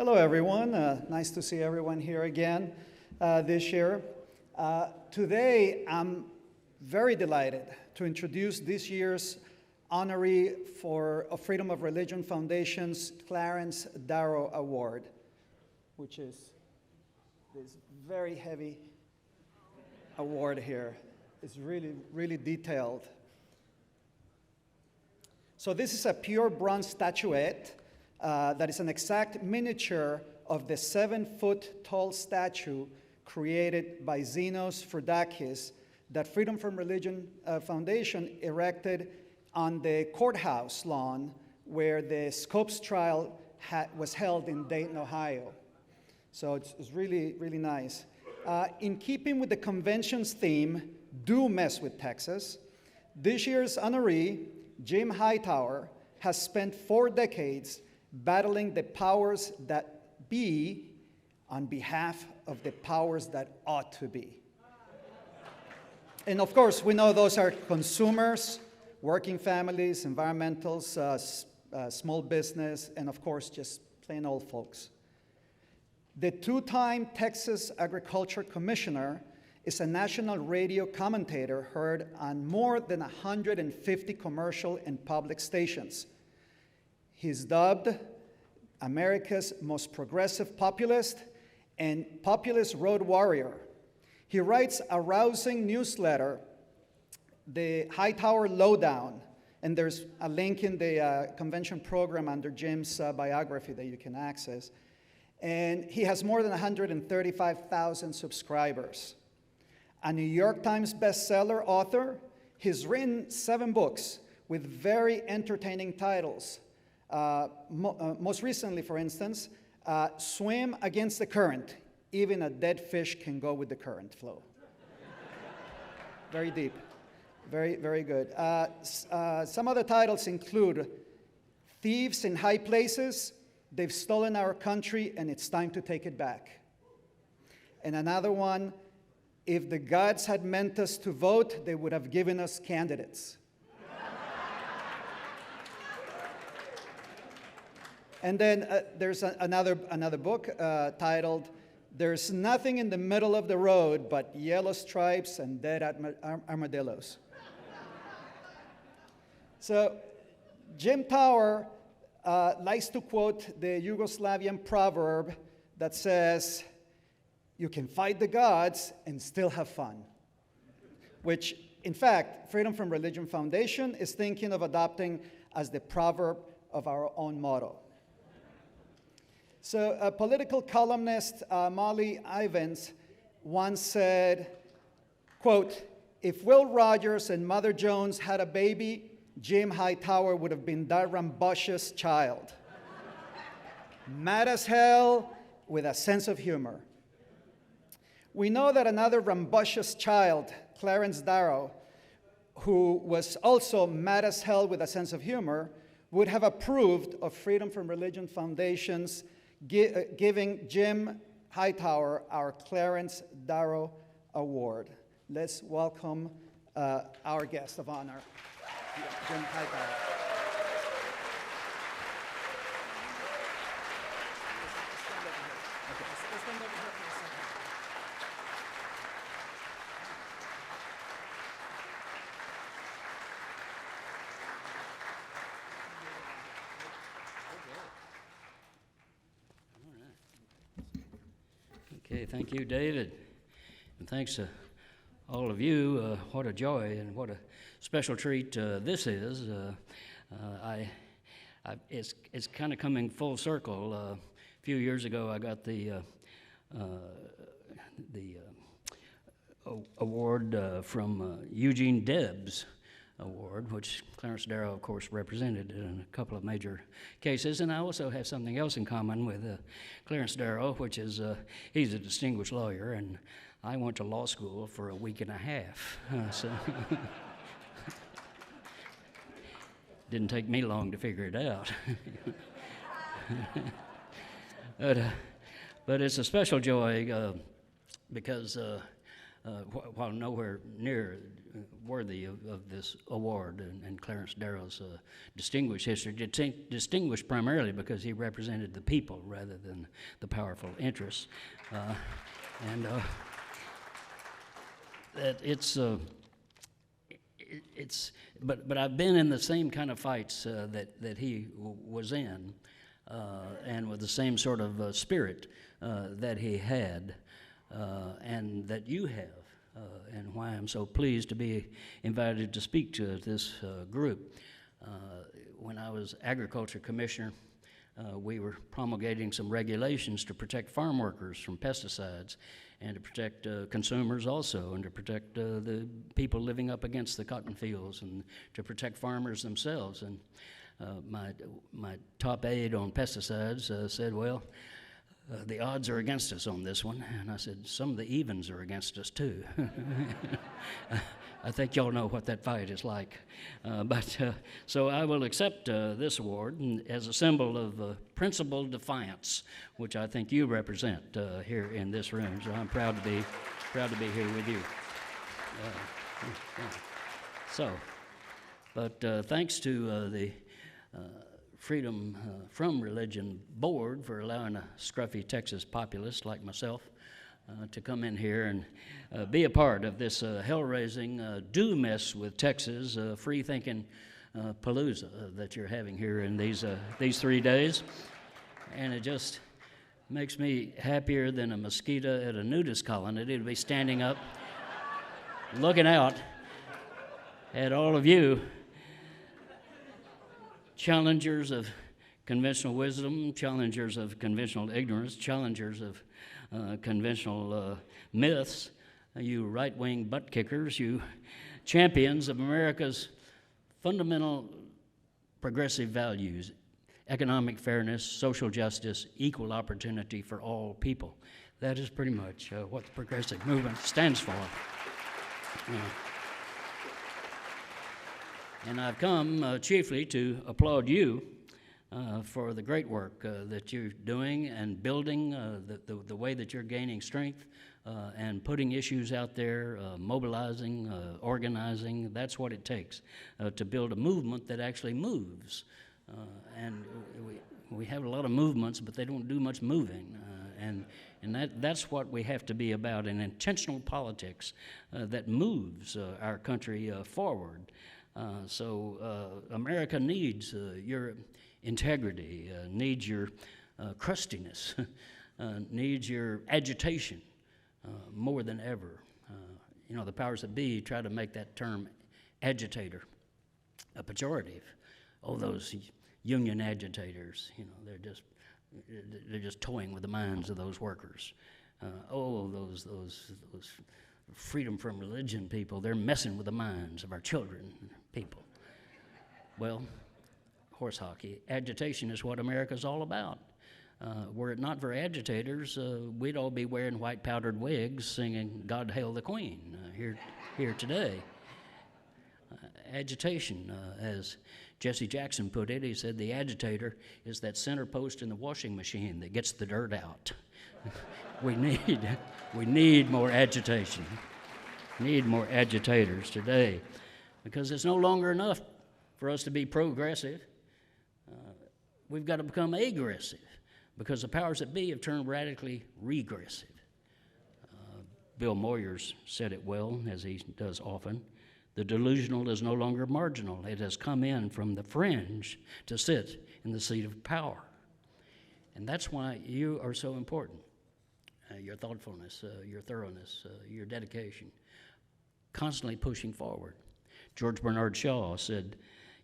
Hello, everyone. Nice to see everyone here again this year. Today, I'm very delighted to introduce this year's honoree of Freedom of Religion Foundation's Clarence Darrow Award, which is this very heavy award here. It's really, really detailed. So this is a pure bronze statuette that is an exact miniature of the 7-foot-tall statue created by Zenos Froudakis that Freedom from Religion Foundation erected on the courthouse lawn where the Scopes trial was held in Dayton, Ohio. So it's really, really nice. In keeping with the convention's theme, Do Mess with Texas, this year's honoree, Jim Hightower, has spent 4 decades battling the powers that be on behalf of the powers that ought to be. And of course, we know those are consumers, working families, environmentals, small business, and of course, just plain old folks. The 2-time Texas Agriculture Commissioner is a national radio commentator heard on more than 150 commercial and public stations. He's dubbed America's most progressive populist and populist road warrior. He writes a rousing newsletter, the Hightower Lowdown, and there's a link in the convention program under Jim's biography that you can access. And he has more than 135,000 subscribers. A New York Times bestseller author, he's written 7 books with very entertaining titles. Most recently, for instance, Swim Against the Current. Even a dead fish can go with the current flow. Very deep. Very, very good. Some other titles include Thieves in High Places. They've stolen our country and it's time to take it back. And another one, If the gods had meant us to vote, they would have given us candidates. And then there's another book titled, There's Nothing in the Middle of the Road But Yellow Stripes and Dead Armadillos. So Jim Tower likes to quote the Yugoslavian proverb that says, you can fight the gods and still have fun, which, in fact, Freedom from Religion Foundation is thinking of adopting as the proverb of our own motto. So a political columnist, Molly Ivins, once said, quote, if Will Rogers and Mother Jones had a baby, Jim Hightower would have been that rambunctious child. Mad as hell with a sense of humor. We know that another rambunctious child, Clarence Darrow, who was also mad as hell with a sense of humor, would have approved of Freedom from Religion Foundation's giving Jim Hightower our Clarence Darrow Award. Let's welcome our guest of honor, Jim Hightower. Okay, thank you, David, and thanks to all of you. What a joy and what a special treat this is. It's kind of coming full circle. A few years ago, I got the award from Eugene Debs Award, which Clarence Darrow, of course, represented in a couple of major cases. And I also have something else in common with Clarence Darrow, which is he's a distinguished lawyer, and I went to law school for a week and a half. So didn't take me long to figure it out. But it's a special joy because while nowhere near worthy of this award and Clarence Darrow's distinguished history, distinguished primarily because he represented the people rather than the powerful interests. And that but I've been in the same kind of fights that he was in, and with the same sort of spirit that he had, and that you have, and why I'm so pleased to be invited to speak to this group. When I was agriculture commissioner, we were promulgating some regulations to protect farm workers from pesticides, and to protect consumers also, and to protect the people living up against the cotton fields, and to protect farmers themselves. And my top aide on pesticides said, well, the odds are against us on this one. And I said, some of the evens are against us too. I think y'all know what that fight is like. So I will accept this award as a symbol of principled defiance, which I think you represent here in this room. So I'm proud to be here with you. Thanks to the Freedom from Religion Board for allowing a scruffy Texas populist like myself to come in here and be a part of this hell-raising, do mess with Texas, free-thinking palooza that you're having here in these 3 days. And it just makes me happier than a mosquito at a nudist colony to be standing up, looking out at all of you, challengers of conventional wisdom, challengers of conventional ignorance, challengers of conventional myths, you right-wing butt kickers, you champions of America's fundamental progressive values, economic fairness, social justice, equal opportunity for all people. That is pretty much what the progressive movement stands for. And I've come chiefly to applaud you for the great work that you're doing and building, the way that you're gaining strength and putting issues out there, mobilizing, organizing. That's what it takes to build a movement that actually moves. And we have a lot of movements, but they don't do much moving. And that's what we have to be about, an intentional politics that moves our country forward. So America needs your integrity, needs your crustiness, needs your agitation more than ever. The powers that be try to make that term agitator a pejorative. Oh, those union agitators, they're just toying with the minds of those workers. Those freedom from religion people, they're messing with the minds of our children, people. Well, horse hockey. Agitation is what America's all about. Were it not for agitators, we'd all be wearing white powdered wigs singing God Hail the Queen here today. Agitation, as Jesse Jackson put it, he said the agitator is that center post in the washing machine that gets the dirt out. We need more agitation. Need more agitators today, because it's no longer enough for us to be progressive. We've got to become aggressive, because the powers that be have turned radically regressive. Bill Moyers said it well, as he does often. The delusional is no longer marginal. It has come in from the fringe to sit in the seat of power. And that's why you are so important. Your thoughtfulness, your thoroughness, your dedication, constantly pushing forward. George Bernard Shaw said,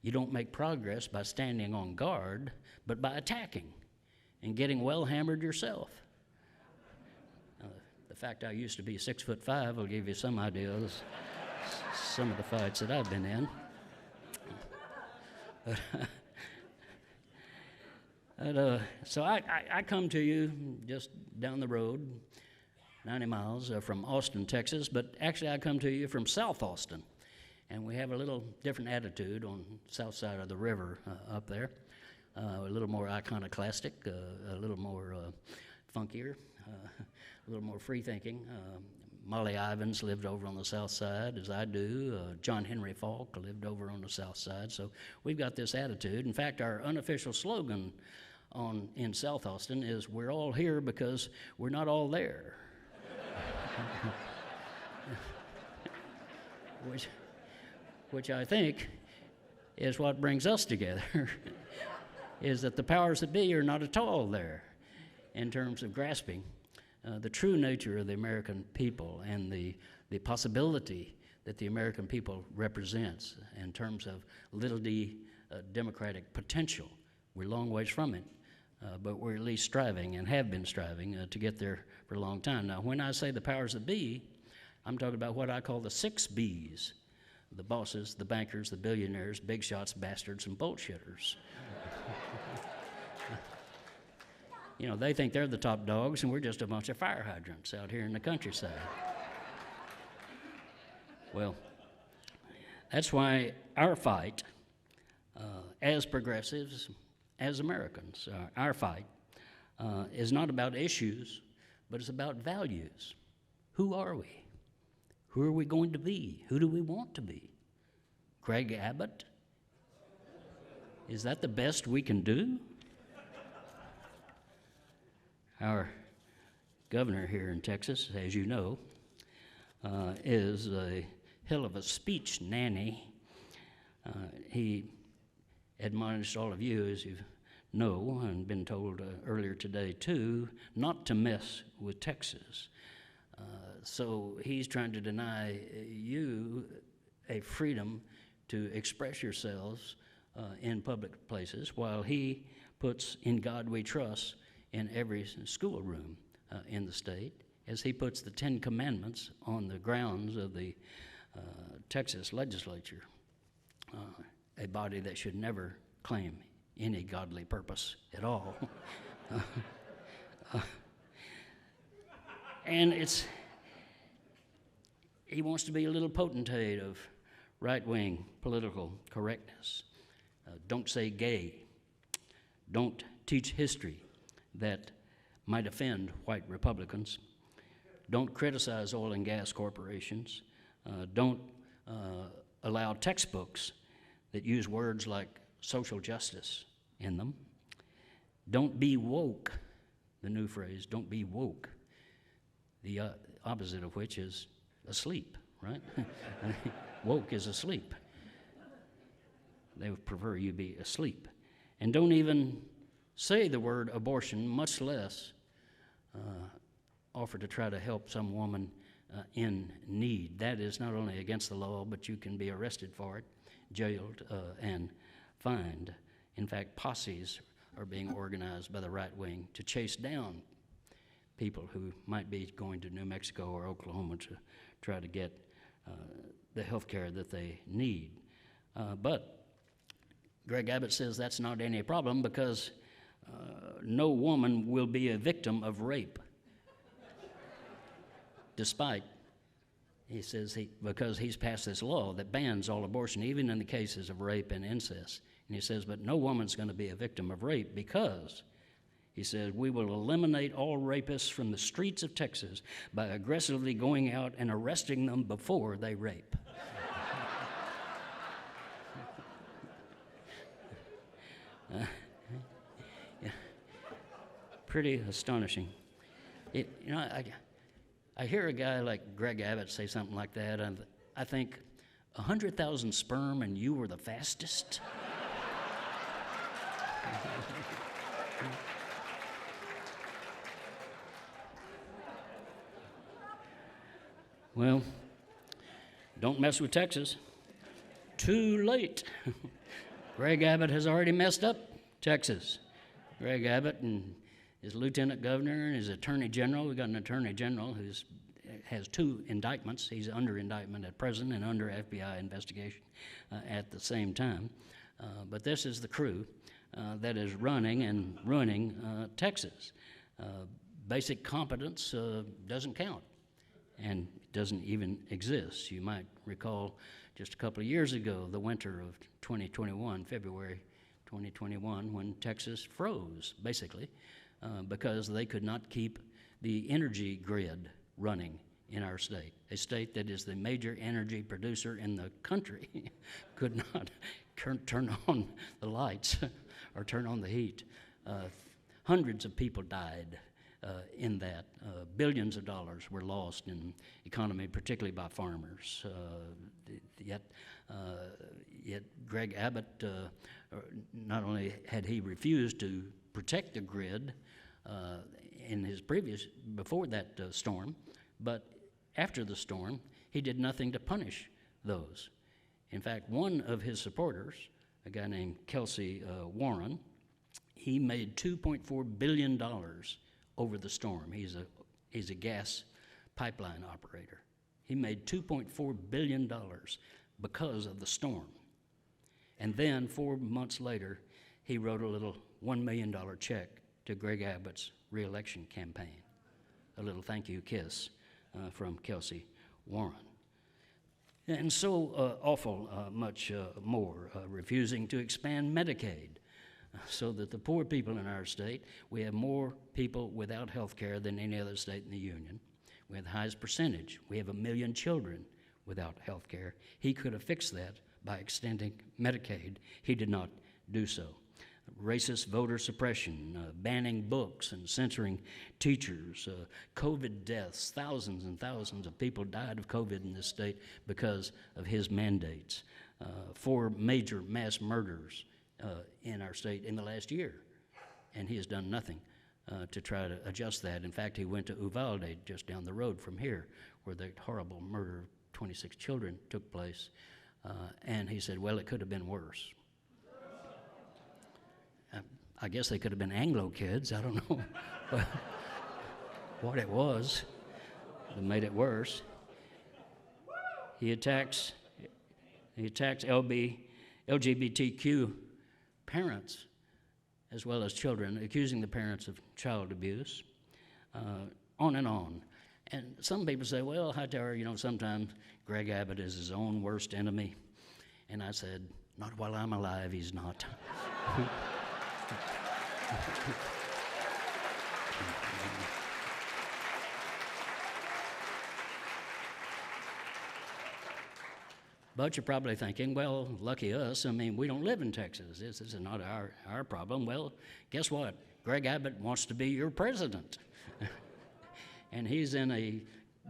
you don't make progress by standing on guard, but by attacking and getting well hammered yourself. The fact I used to be 6'5" will give you some idea of some of the fights that I've been in. So I come to you just down the road, 90 miles from Austin, Texas, but actually I come to you from South Austin, and we have a little different attitude on the south side of the river up there, a little more iconoclastic, a little more funkier, a little more free-thinking. Molly Ivins lived over on the south side, as I do. John Henry Falk lived over on the south side. So we've got this attitude. In fact, our unofficial slogan in South Austin is, "We're all here because we're not all there." which I think is what brings us together, is that the powers that be are not at all there in terms of grasping the true nature of the American people and the possibility that the American people represents in terms of little d democratic potential. We're a long ways from it, but we're at least striving and have been striving to get there for a long time. Now, when I say the powers that be, I'm talking about what I call the 6 Bs: the bosses, the bankers, the billionaires, big shots, bastards, and bullshitters. You know, they think they're the top dogs, and we're just a bunch of fire hydrants out here in the countryside. Well, that's why our fight, as progressives, as Americans, our fight is not about issues, but it's about values. Who are we? Who are we going to be? Who do we want to be? Greg Abbott? Is that the best we can do? Our governor here in Texas, as you know, is a hell of a speech nanny. He admonished all of you, as you know, and been told earlier today too, not to mess with Texas. So he's trying to deny you a freedom to express yourselves in public places, while he puts "In God We Trust" in every schoolroom in the state, as he puts the 10 Commandments on the grounds of the Texas legislature, a body that should never claim any godly purpose at all. And he wants to be a little potentate of right-wing political correctness. Don't say gay. Don't teach history that might offend white Republicans. Don't criticize oil and gas corporations. Don't allow textbooks that use words like social justice in them. Don't be woke, the new phrase, don't be woke, the opposite of which is asleep, right? Woke is asleep. They would prefer you be asleep. And don't even say the word abortion, much less offer to try to help some woman in need. That is not only against the law, but you can be arrested for it, jailed, and fined. In fact, posses are being organized by the right wing to chase down people who might be going to New Mexico or Oklahoma to try to get the health care that they need. But Greg Abbott says that's not any problem because no woman will be a victim of rape. Despite, he says, because he's passed this law that bans all abortion, even in the cases of rape and incest. And he says, but no woman's going to be a victim of rape because, he says, we will eliminate all rapists from the streets of Texas by aggressively going out and arresting them before they rape. Yeah. Pretty astonishing. I hear a guy like Greg Abbott say something like that, and I think, 100,000 sperm and you were the fastest? Well, don't mess with Texas. Too late. Greg Abbott has already messed up Texas. Greg Abbott and his lieutenant governor and his attorney general. We've got an attorney general who has 2 indictments. He's under indictment at present and under FBI investigation at the same time. But this is the crew that is running and ruining Texas. Basic competence doesn't count and doesn't even exist. You might recall just a couple of years ago, the winter of 2021, February 2021, when Texas froze, basically, because they could not keep the energy grid running in our state, a state that is the major energy producer in the country, could not turn on the lights or turn on the heat. Hundreds of people died in that. Billions of dollars were lost in economy, particularly by farmers. Yet Greg Abbott, not only had he refused to protect the grid in his before that storm, but after the storm, he did nothing to punish those. In fact, one of his supporters, a guy named Kelsey Warren, he made $2.4 billion over the storm. He's a gas pipeline operator. He made $2.4 billion because of the storm. And then 4 months later, he wrote a little $1 million check to Greg Abbott's reelection campaign, a little thank you kiss from Kelsey Warren. And so awful much more, refusing to expand Medicaid so that the poor people in our state, we have more people without health care than any other state in the union. We have the highest percentage. We have 1 million children without health care. He could have fixed that by extending Medicaid. He did not do so. Racist voter suppression, banning books and censoring teachers, COVID deaths. Thousands and thousands of people died of COVID in this state because of his mandates. 4 major mass murders in our state in the last year, and he has done nothing to try to adjust that. In fact, he went to Uvalde, just down the road from here, where the horrible murder of 26 children took place, and he said, well, it could have been worse. I guess they could have been Anglo kids. I don't know what it was that made it worse. He attacks LGBTQ parents as well as children, accusing the parents of child abuse, on and on. And some people say, well, Hightower, sometimes Greg Abbott is his own worst enemy. And I said, not while I'm alive, he's not. But you're probably thinking, well, lucky us. We don't live in Texas. This is not our problem. Well, guess what? Greg Abbott wants to be your president. And he's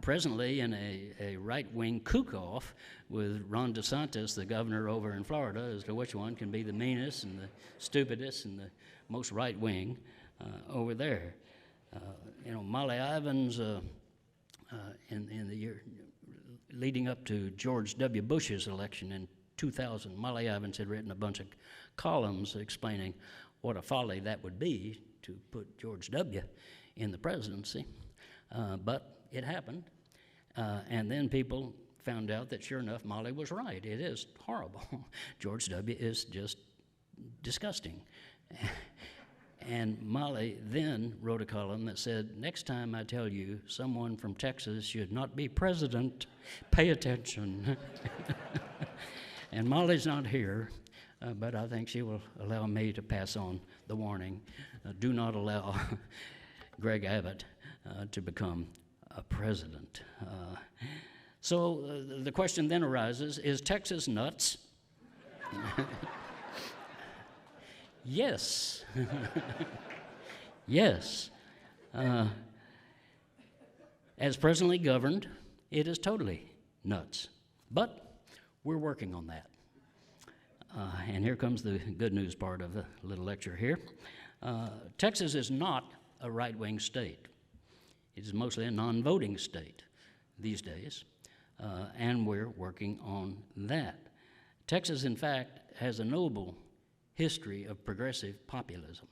presently in a right-wing cook-off with Ron DeSantis, the governor over in Florida, as to which one can be the meanest and the stupidest and the most right-wing over there. Molly Ivins, in the year leading up to George W. Bush's election in 2000, Molly Ivins had written a bunch of columns explaining what a folly that would be to put George W. in the presidency. But it happened, and then people found out that sure enough, Molly was right. It is horrible. George W. is just disgusting. And Molly then wrote a column that said, next time I tell you someone from Texas should not be president, pay attention. And Molly's not here, but I think she will allow me to pass on the warning. Do not allow Greg Abbott to become a president. So the question then arises, is Texas nuts? Yes. Yes. As presently governed, it is totally nuts. But we're working on that. And here comes the good news part of the little lecture here. Texas is not a right-wing state. It is mostly a non-voting state these days, and we're working on that. Texas, in fact, has a noble history of progressive populism.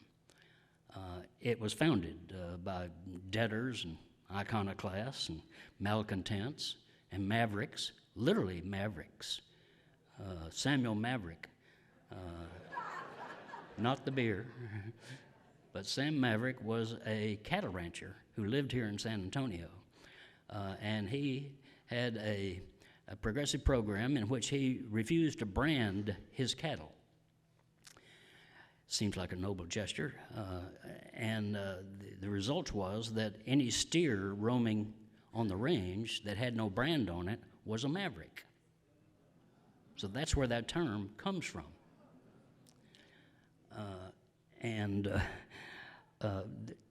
It was founded by debtors and iconoclasts and malcontents and mavericks, literally mavericks. Samuel Maverick, not the beer, but Sam Maverick was a cattle rancher who lived here in San Antonio. And he had a progressive program in which he refused to brand his cattle. Seems like a noble gesture. And the result was that any steer roaming on the range that had no brand on it was a maverick. So that's where that term comes from.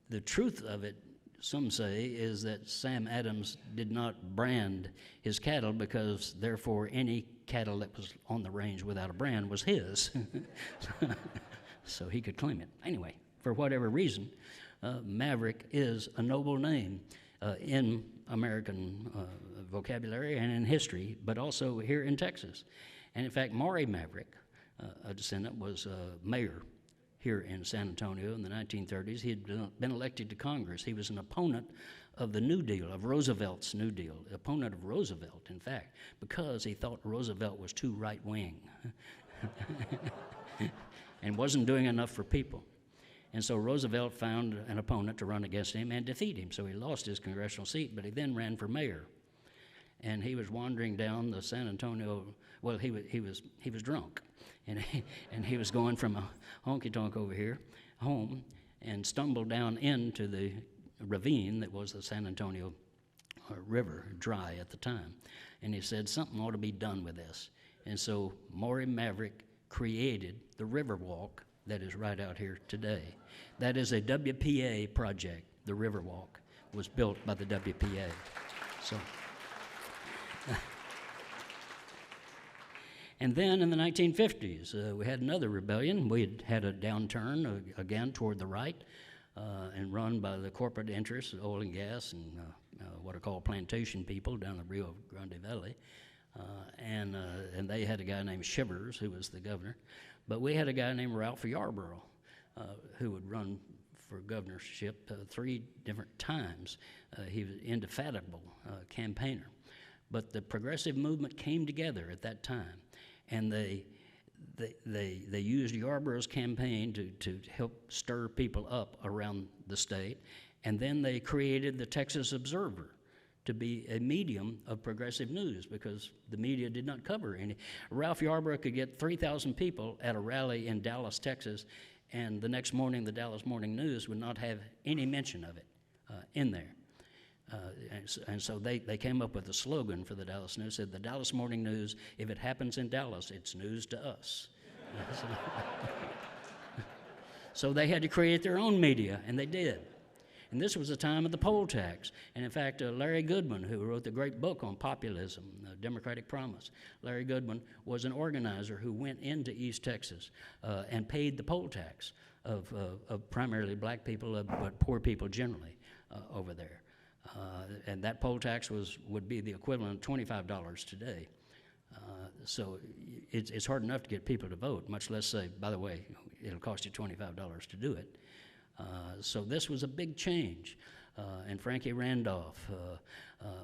The truth of it, some say, is that Sam Adams did not brand his cattle because, therefore, any cattle that was on the range without a brand was his. So he could claim it. Anyway, for whatever reason, Maverick is a noble name in American vocabulary and in history, but also here in Texas. And in fact, Maury Maverick, a descendant, was mayor here in San Antonio in the 1930s. He had been elected to Congress. He was an opponent of the New Deal, of Roosevelt's New Deal, opponent of Roosevelt, in fact, because he thought Roosevelt was too right-wing and wasn't doing enough for people. And so Roosevelt found an opponent to run against him and defeat him. So he lost his congressional seat, but he then ran for mayor. And he was wandering down the San Antonio, well, he was drunk. And he was going from a honky-tonk over here home and stumbled down into the ravine that was the San Antonio River, dry at the time. And he said, something ought to be done with this. And so Maury Maverick created the Riverwalk that is right out here today. That is a WPA project. The Riverwalk was built by the WPA. So, and then in the 1950s, we had another rebellion. We had a downturn, again, toward the right, and run by the corporate interests, oil and gas, and what are called plantation people down the Rio Grande Valley. And they had a guy named Shivers, who was the governor. But we had a guy named Ralph Yarborough, who would run for governorship 3 different times. He was an indefatigable campaigner. But the progressive movement came together at that time, and they used Yarborough's campaign to help stir people up around the state, and then they created the Texas Observer to be a medium of progressive news because the media did not cover any. Ralph Yarborough could get 3,000 people at a rally in Dallas, Texas, and the next morning the Dallas Morning News would not have any mention of it in there. And so they came up with a slogan for the Dallas News, said, the Dallas Morning News, if it happens in Dallas, it's news to us. So they had to create their own media, and they did. And this was the time of the poll tax. And in fact, Larry Goodman, who wrote the great book on populism, Democratic Promise, Larry Goodman was an organizer who went into East Texas and paid the poll tax of primarily black people, but poor people generally over there. And that poll tax would be the equivalent of $25 today. So it's hard enough to get people to vote, much less say, by the way, it'll cost you $25 to do it. So this was a big change. And Frankie Randolph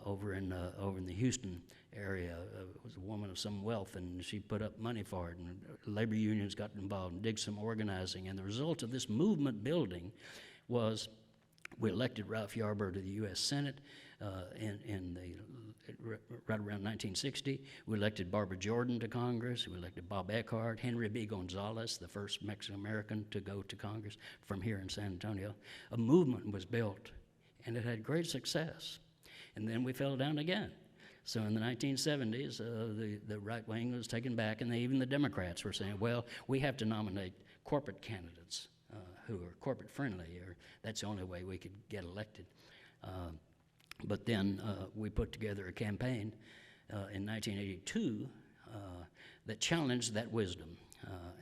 over in the Houston area was a woman of some wealth, and she put up money for it, and labor unions got involved and did some organizing. And the result of this movement building was we elected Ralph Yarborough to the U.S. Senate right around 1960. We elected Barbara Jordan to Congress. We elected Bob Eckhart, Henry B. Gonzalez, the first Mexican-American to go to Congress from here in San Antonio. A movement was built, and it had great success. And then we fell down again. So in the 1970s, the right wing was taken back, and even the Democrats were saying, well, we have to nominate corporate candidates who are corporate friendly, or that's the only way we could get elected. But then we put together a campaign in 1982 that challenged that wisdom,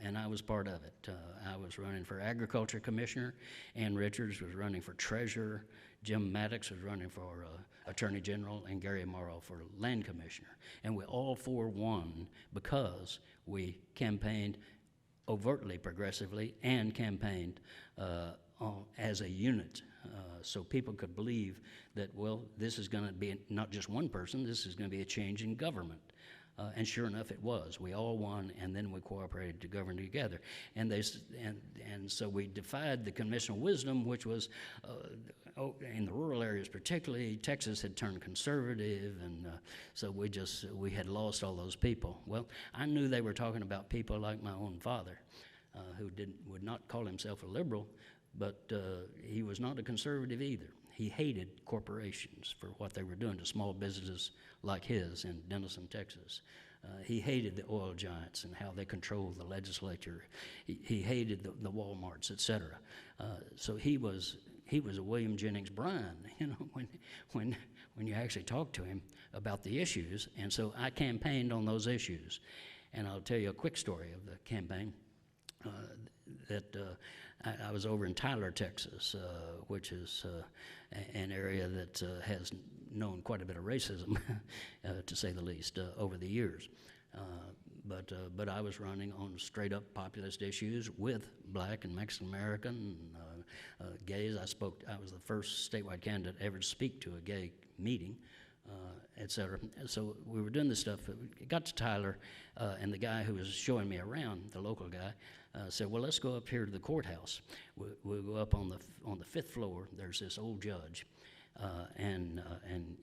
and I was part of it. I was running for Agriculture Commissioner, Ann Richards was running for Treasurer, Jim Maddox was running for Attorney General, and Gary Morrow for Land Commissioner. And we all 4 won because we campaigned overtly progressively and campaigned as a unit. So people could believe that, well, this is going to be not just one person, this is going to be a change in government. And sure enough, it was. We all won, and then we cooperated to govern together. And so we defied the conventional wisdom, which was, in the rural areas particularly, Texas had turned conservative, and so we had lost all those people. Well, I knew they were talking about people like my own father, who would not call himself a liberal, but he was not a conservative either. He hated corporations for what they were doing to small businesses like his in Denison, Texas. He hated the oil giants and how they controlled the legislature. He hated the Walmarts, et cetera. So he was a William Jennings Bryan, when you actually talk to him about the issues. And so I campaigned on those issues. And I'll tell you a quick story of the campaign. I was over in Tyler, Texas, which is an area that has known quite a bit of racism, to say the least, over the years. But I was running on straight-up populist issues with Black and Mexican American gays. I was the first statewide candidate ever to speak to a gay meeting, et cetera. So we were doing this stuff. We got to Tyler, and the guy who was showing me around, the local guy, said, "Well, let's go up here to the courthouse. We'll go up on the fifth floor. There's this old judge, and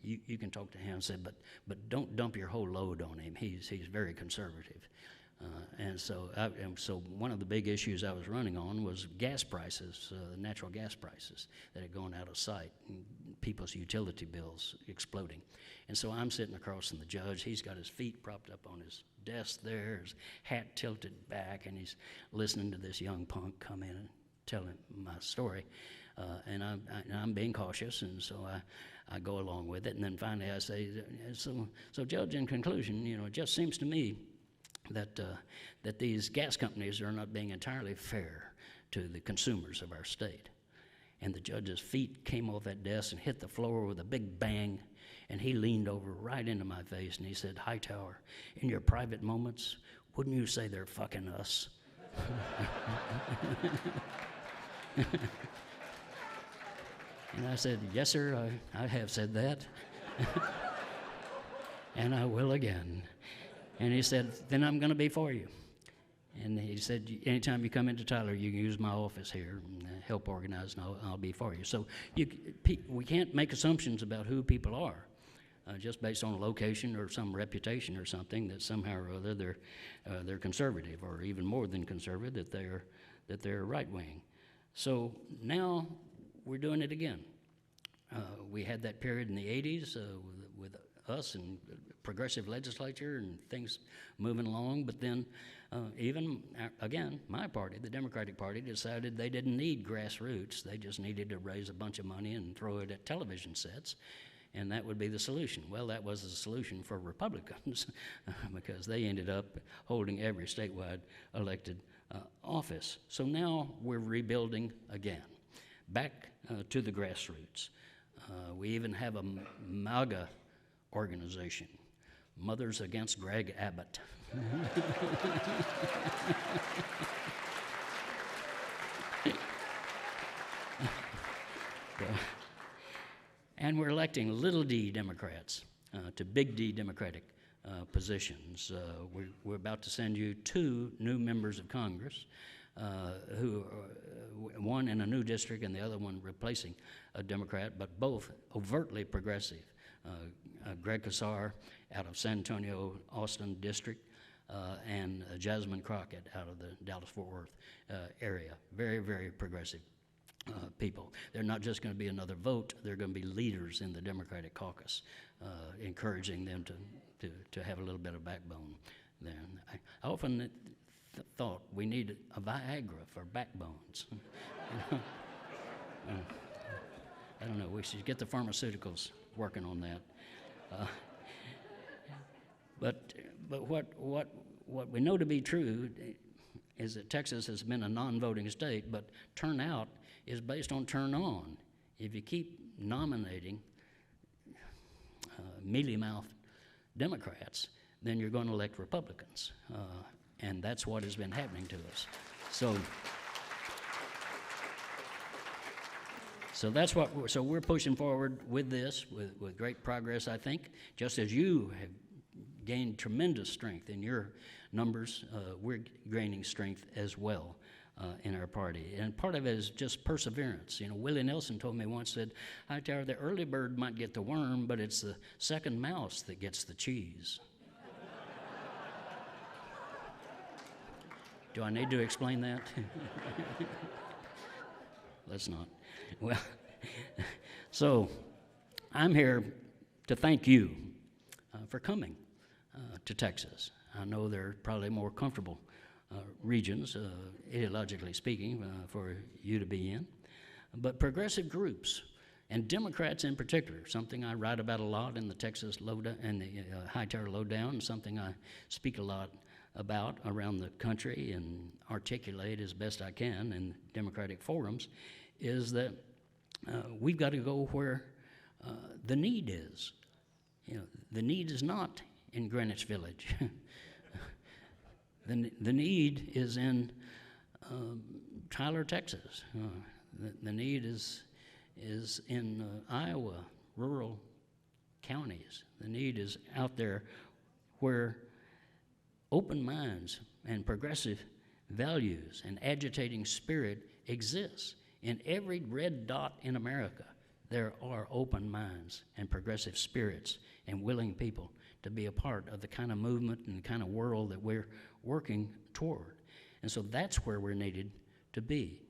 you can talk to him." Said, "But don't dump your whole load on him. He's very conservative." And so one of the big issues I was running on was gas prices, natural gas prices that had gone out of sight, and people's utility bills exploding. And so I'm sitting across from the judge. He's got his feet propped up on his desk there, his hat tilted back, and he's listening to this young punk come in and tell him my story. And I'm being cautious, and so I go along with it. And then finally I say, so Judge, in conclusion, it just seems to me that these gas companies are not being entirely fair to the consumers of our state. And the judge's feet came off that desk and hit the floor with a big bang, and he leaned over right into my face and he said, "Hightower, in your private moments, wouldn't you say they're fucking us?" And I said, "Yes, sir, I have said that." "And I will again." And he said, "Then I'm going to be for you." And he said, "Anytime you come into Tyler, you can use my office here and help organize, and I'll be for you." So we can't make assumptions about who people are just based on a location or some reputation or something, that somehow or other they're conservative, or even more than conservative, that they're right-wing. So now we're doing it again. We had that period in the 80s with us and progressive legislature and things moving along, but then again, my party, the Democratic Party, decided they didn't need grassroots. They just needed to raise a bunch of money and throw it at television sets, and that would be the solution. Well, that was the solution for Republicans because they ended up holding every statewide elected office. So now we're rebuilding again, back to the grassroots. We even have a MAGA organization, Mothers Against Greg Abbott. And we're electing little d Democrats to big D Democratic positions. We're about to send you 2 new members of Congress, who are, one in a new district and the other one replacing a Democrat, but both overtly progressive. Greg Casar out of San Antonio, Austin district, and Jasmine Crockett out of the Dallas-Fort Worth area. Very, very progressive people. They're not just going to be another vote, they're going to be leaders in the Democratic caucus, encouraging them to have a little bit of backbone. Then I often thought we need a Viagra for backbones. I don't know, we should get the pharmaceuticals working on that. But what we know to be true is that Texas has been a non-voting state, but turnout is based on turn on. If you keep nominating mealy-mouthed Democrats, then you're going to elect Republicans, and that's what has been happening to us. So we're pushing forward with this with great progress, I think. Just as you have gained tremendous strength in your numbers, we're gaining strength as well in our party. And part of it is just perseverance. Willie Nelson told me once, said, "Hightower, the early bird might get the worm, but it's the second mouse that gets the cheese." Do I need to explain that? let's not. Well, so I'm here to thank you for coming to Texas. I know there are probably more comfortable regions, ideologically speaking, for you to be in. But progressive groups, and Democrats in particular, something I write about a lot in the Texas Lowdown and the Hightower Lowdown, and something I speak a lot about around the country and articulate as best I can in Democratic forums, is that we've got to go where the need is. You know, the need is not in Greenwich Village. The need is in Tyler, Texas. The need is in Iowa, rural counties. The need is out there where open minds and progressive values and agitating spirit exists. In every red dot in America, there are open minds and progressive spirits and willing people to be a part of the kind of movement and the kind of world that we're working toward. And so that's where we're needed to be,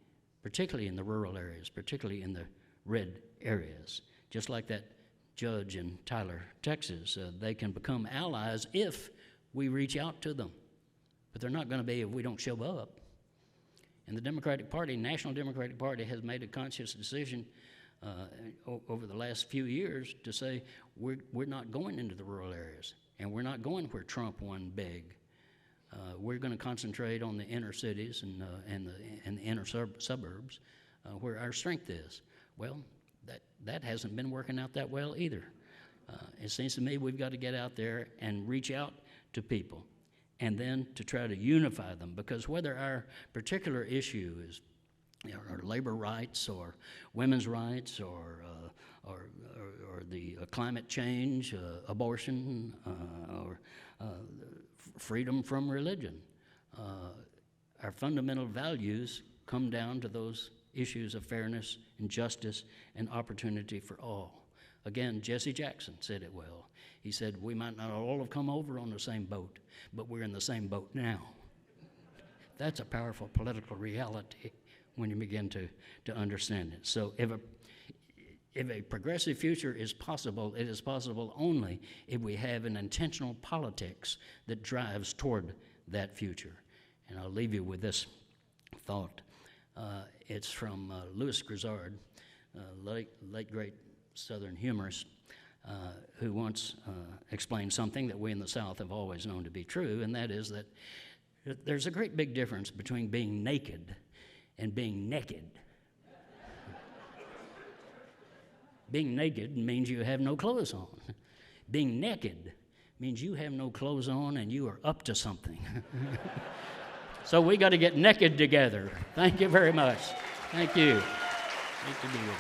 particularly in the rural areas, particularly in the red areas. Just like that judge in Tyler, Texas, they can become allies if we reach out to them. But they're not going to be if we don't show up. And the Democratic Party, National Democratic Party, has made a conscious decision over the last few years to say we're not going into the rural areas, and we're not going where Trump won big. We're going to concentrate on the inner cities and the inner suburbs where our strength is. Well, that hasn't been working out that well either. It seems to me we've got to get out there and reach out to people, and then to try to unify them, because whether our particular issue is or labor rights or women's rights or the climate change, abortion, or freedom from religion, our fundamental values come down to those issues of fairness and justice and opportunity for all. Again, Jesse Jackson said it well. He said, we might not all have come over on the same boat, but we're in the same boat now. That's a powerful political reality when you begin to understand it. So if a progressive future is possible, it is possible only if we have an intentional politics that drives toward that future. And I'll leave you with this thought. It's from Louis Grizzard, late great Southern humorist, who once explained something that we in the South have always known to be true, and that is that there's a great big difference between being naked and being naked. Being naked means you have no clothes on. Being naked means you have no clothes on and you are up to something. So we got to get naked together. Thank you very much. Thank you. Great to be with you.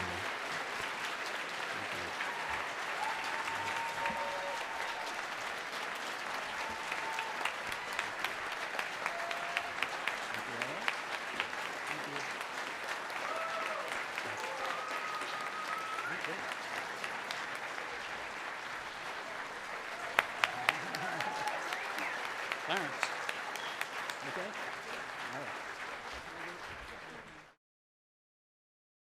Clarence. Okay?